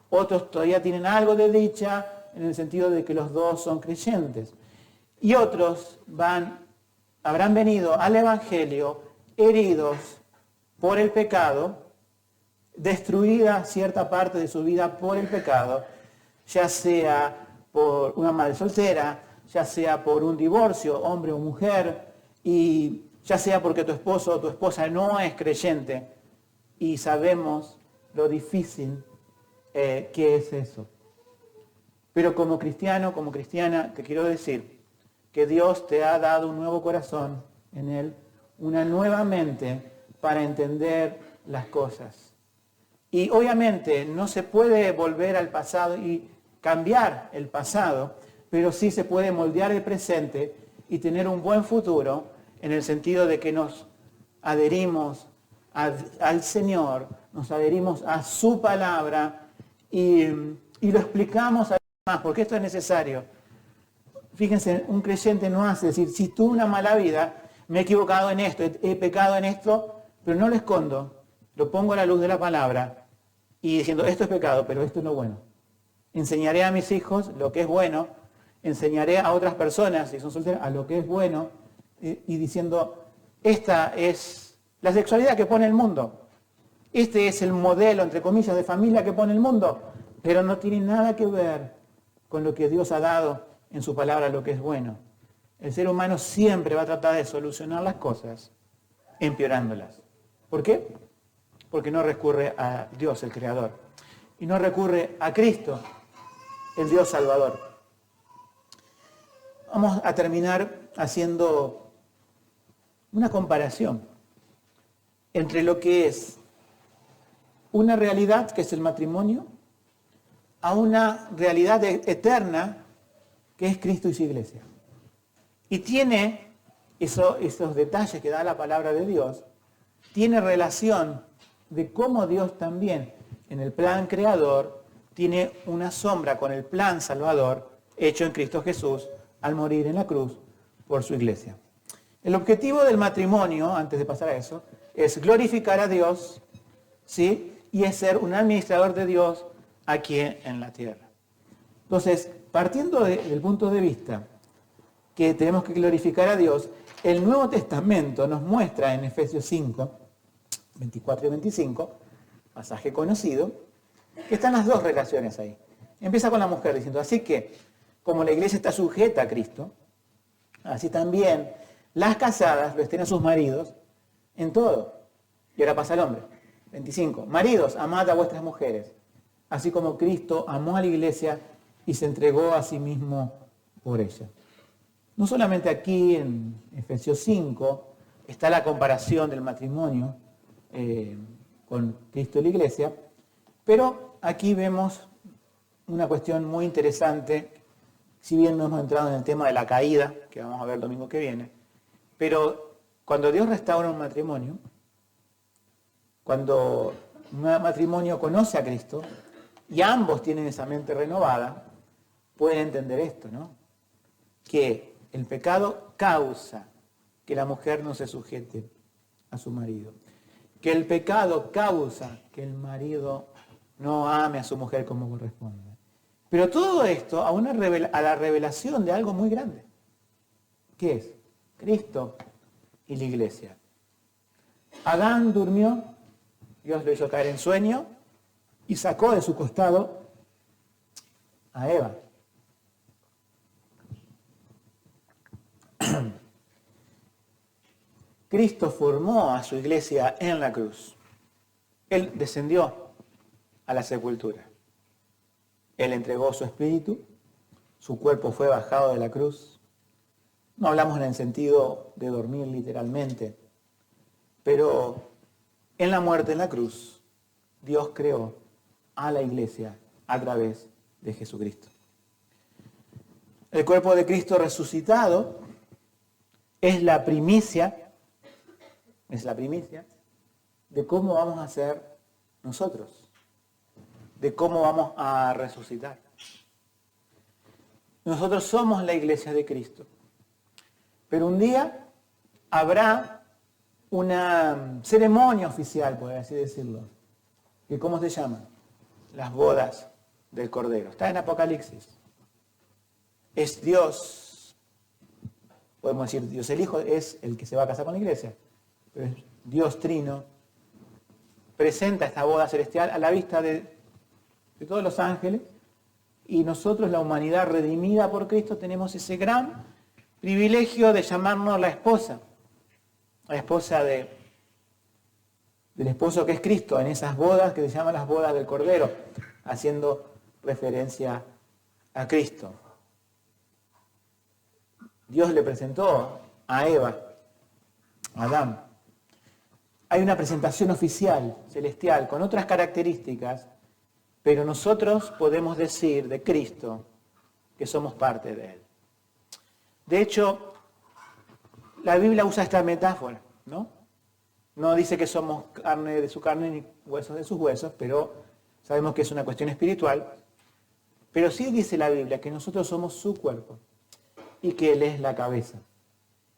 Otros todavía tienen algo de dicha en el sentido de que los dos son creyentes. Y otros habrán venido al Evangelio heridos por el pecado, destruida cierta parte de su vida por el pecado, ya sea por una madre soltera, ya sea por un divorcio, hombre o mujer, y ya sea porque tu esposo o tu esposa no es creyente, y sabemos lo difícil que es eso. Pero como cristiano, como cristiana, te quiero decir que Dios te ha dado un nuevo corazón en Él, una nueva mente para entender las cosas. Y obviamente no se puede volver al pasado y cambiar el pasado, pero sí se puede moldear el presente y tener un buen futuro en el sentido de que nos adherimos al Señor, nos adherimos a su palabra y lo explicamos a los demás, porque esto es necesario. Fíjense, un creyente no hace decir, si tuve una mala vida, me he equivocado en esto, he pecado en esto, pero no lo escondo, lo pongo a la luz de la palabra y diciendo, esto es pecado, pero esto es lo bueno. Enseñaré a mis hijos lo que es bueno, enseñaré a otras personas, si son solteras, a lo que es bueno, y diciendo, esta es la sexualidad que pone el mundo. Este es el modelo, entre comillas, de familia que pone el mundo, pero no tiene nada que ver con lo que Dios ha dado en su palabra, lo que es bueno. El ser humano siempre va a tratar de solucionar las cosas empeorándolas. ¿Por qué? Porque no recurre a Dios, el Creador, y no recurre a Cristo, el Dios Salvador. Vamos a terminar haciendo una comparación entre lo que es una realidad, que es el matrimonio, a una realidad eterna, que es Cristo y su iglesia. Y tiene esos detalles que da la palabra de Dios, tiene relación de cómo Dios también, en el plan creador, tiene una sombra con el plan salvador hecho en Cristo Jesús al morir en la cruz por su iglesia. El objetivo del matrimonio, antes de pasar a eso, es glorificar a Dios, ¿sí? Y es ser un administrador de Dios aquí en la tierra. Entonces, partiendo del punto de vista que tenemos que glorificar a Dios, el Nuevo Testamento nos muestra en Efesios 5, 24 y 25, pasaje conocido, que están las dos relaciones ahí. Empieza con la mujer diciendo, así que, como la iglesia está sujeta a Cristo, así también las casadas lo estén a sus maridos en todo. Y ahora pasa al hombre. 25. Maridos, amad a vuestras mujeres, así como Cristo amó a la iglesia y se entregó a sí mismo por ella. No solamente aquí en Efesios 5 está la comparación del matrimonio con Cristo y la iglesia, pero aquí vemos una cuestión muy interesante, si bien no hemos entrado en el tema de la caída, que vamos a ver el domingo que viene, pero cuando Dios restaura un matrimonio, cuando un matrimonio conoce a Cristo y ambos tienen esa mente renovada, pueden entender esto, ¿no? Que el pecado causa que la mujer no se sujete a su marido. Que el pecado causa que el marido no ame a su mujer como corresponde. Pero todo esto a la revelación de algo muy grande. ¿Qué es? Cristo y la iglesia. Adán durmió, Dios lo hizo caer en sueño y sacó de su costado a Eva. Cristo formó a su iglesia en la cruz. Él descendió a la sepultura. Él entregó su espíritu, su cuerpo fue bajado de la cruz. No hablamos en el sentido de dormir literalmente, pero en la muerte en la cruz, Dios creó a la iglesia a través de Jesucristo. El cuerpo de Cristo resucitado es la primicia de cómo vamos a ser nosotros, de cómo vamos a resucitar. Nosotros somos la iglesia de Cristo, pero un día habrá una ceremonia oficial, por así decirlo, que ¿cómo se llama? Las bodas del Cordero. Está en Apocalipsis. Es Dios, podemos decir Dios el Hijo, es el que se va a casar con la iglesia, pero es Dios Trino, presenta esta boda celestial a la vista de todos los ángeles, y nosotros, la humanidad redimida por Cristo, tenemos ese gran privilegio de llamarnos la esposa del esposo que es Cristo, en esas bodas que se llaman las bodas del Cordero, haciendo referencia a Cristo. Dios le presentó a Eva, a Adán. Hay una presentación oficial, celestial, con otras características, pero nosotros podemos decir de Cristo que somos parte de Él. De hecho, la Biblia usa esta metáfora, ¿no? No dice que somos carne de su carne ni huesos de sus huesos, pero sabemos que es una cuestión espiritual. Pero sí dice la Biblia que nosotros somos su cuerpo y que Él es la cabeza.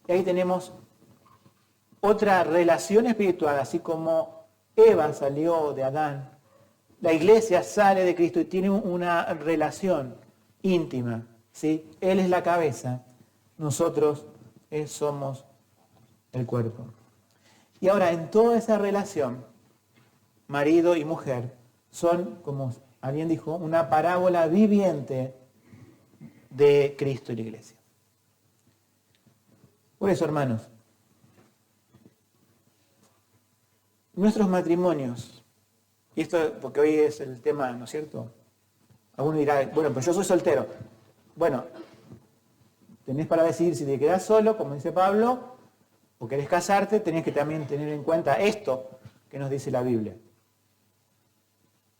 Y ahí tenemos otra relación espiritual, así como Eva salió de Adán. La iglesia sale de Cristo y tiene una relación íntima, ¿sí? Él es la cabeza, nosotros somos el cuerpo. Y ahora, en toda esa relación, marido y mujer son, como alguien dijo, una parábola viviente de Cristo y la iglesia. Por eso, hermanos, nuestros matrimonios, y esto porque hoy es el tema, ¿no es cierto? Alguno dirá, bueno, pues yo soy soltero. Bueno, tenés para decidir si te quedás solo, como dice Pablo, o querés casarte, tenés que también tener en cuenta esto que nos dice la Biblia.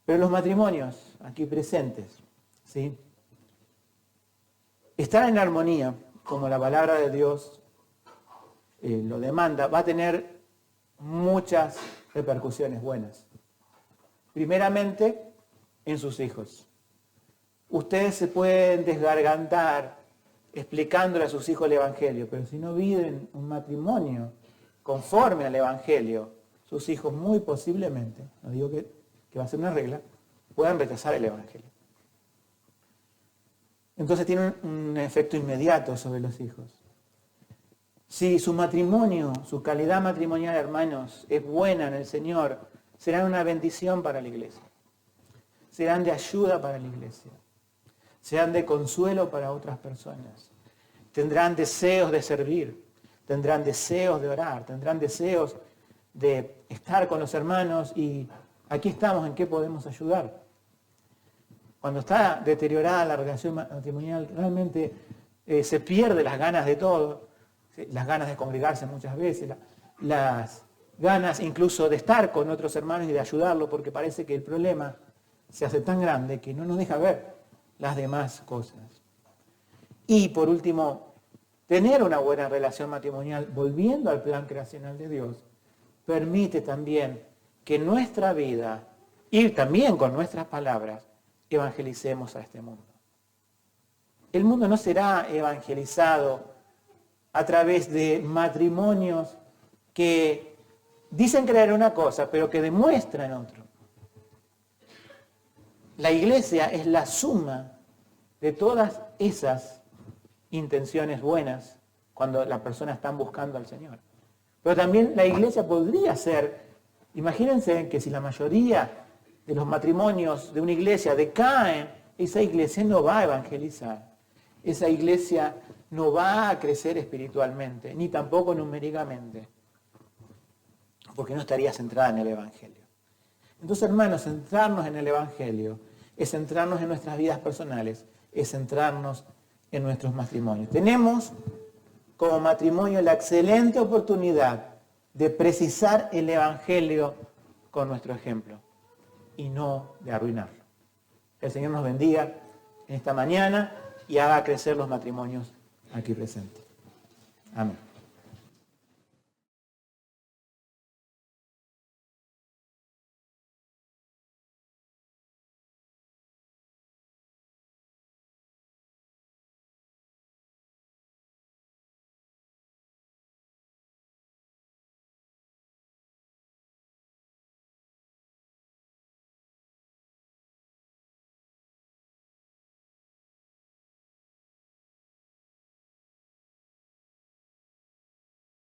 Pero los matrimonios aquí presentes, ¿sí? Estar en armonía, como la palabra de Dios lo demanda, va a tener muchas repercusiones buenas. Primeramente, en sus hijos. Ustedes se pueden desgargantar explicándole a sus hijos el Evangelio, pero si no viven un matrimonio conforme al Evangelio, sus hijos muy posiblemente, no digo que va a ser una regla, puedan rechazar el Evangelio. Entonces tiene un efecto inmediato sobre los hijos. Si su matrimonio, su calidad matrimonial, hermanos, es buena en el Señor, serán una bendición para la iglesia. Serán de ayuda para la iglesia. Serán de consuelo para otras personas. Tendrán deseos de servir. Tendrán deseos de orar. Tendrán deseos de estar con los hermanos y aquí estamos, ¿en qué podemos ayudar? Cuando está deteriorada la relación matrimonial, realmente se pierde las ganas de todo. Las ganas de congregarse muchas veces, las ganas incluso de estar con otros hermanos y de ayudarlo, porque parece que el problema se hace tan grande que no nos deja ver las demás cosas. Y por último, tener una buena relación matrimonial, volviendo al plan creacional de Dios, permite también que nuestra vida, y también con nuestras palabras, evangelicemos a este mundo. El mundo no será evangelizado a través de matrimonios que dicen creer una cosa, pero que demuestran otro. La iglesia es la suma de todas esas intenciones buenas cuando las personas están buscando al Señor. Pero también la iglesia podría ser, imagínense que si la mayoría de los matrimonios de una iglesia decaen, esa iglesia no va a evangelizar. Esa iglesia no va a crecer espiritualmente, ni tampoco numéricamente, porque no estaría centrada en el Evangelio. Entonces, hermanos, centrarnos en el Evangelio es centrarnos en nuestras vidas personales, es centrarnos en nuestros matrimonios. Tenemos como matrimonio la excelente oportunidad de precisar el Evangelio con nuestro ejemplo y no de arruinarlo. Que el Señor nos bendiga en esta mañana y haga crecer los matrimonios aquí presentes. Amén.